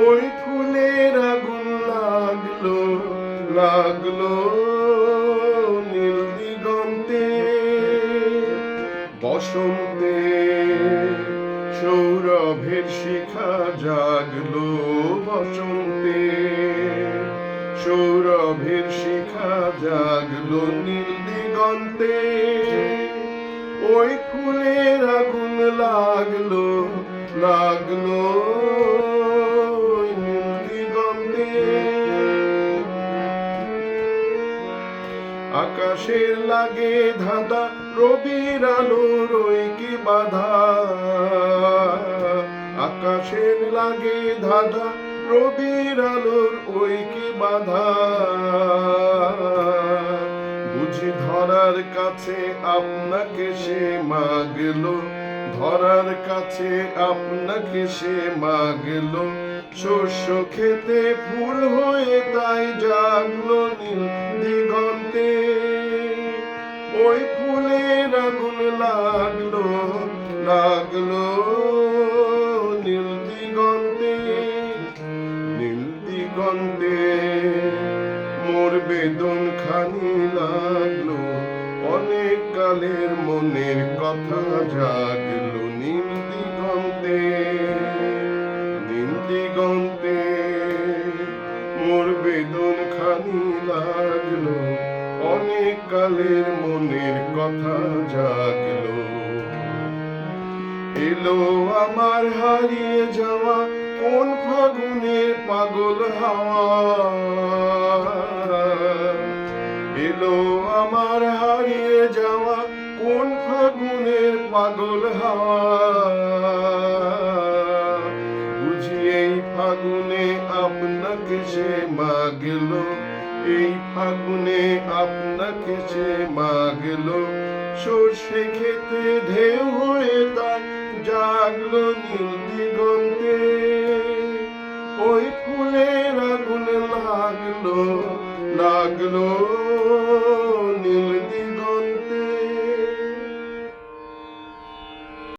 ওই ফুলের আগুন লাগলো লাগলো নীল দিগন্তে, বসন্তে সৌরভের শিখা জাগলো, বসন্তে সৌরভের শিখা জাগলো নীল দিগন্তে। ওই ফুলের আগুন লাগলো লাগলো নীল দিগন্তে। আকাশের লাগে ধাঁধা রবির আলোর ওই কি বাধা, আকাশের লাগে ধাঁধা রবির আলোর ওই কি বাধা। বুঝি ধরার কাছে আপনাকে সে মাগলো, ধরার কাছে আপনাকে সে মাগলো। শস্য খেতে ফুল হয়ে তাই জাগলো নীল দিগন্তে। ওই ফুলের আগুন লাগলো লাগলো নীল দিগন্তে, নীল দিগন্তে। মোর বেদন খানি লাগলো, অনেক কালের মনের কথা জাগলো নীল দিগন্তে, নীল দিগন্তে। মোর বেদন খানি লাগলো, অনেক কালের মনের কথা জাগলো। এলো আমার হারিয়ে যাওয়া কোন ফাগুনের পাগল হাওয়া, এলো আমার হারিয়ে যাওয়া কোন ফাগুনের পাগল হাওয়া। বুঝি এই ফাগুনে আপনাকে সে মাগলো, এই ফাগুনে আপনাকে সে মাগলো। সর্ষে খেতে ঢেউ হয়ে তাই জাগলো নীল দিগন্তে। ওই ফুলের আগুন লাগলো লাগলো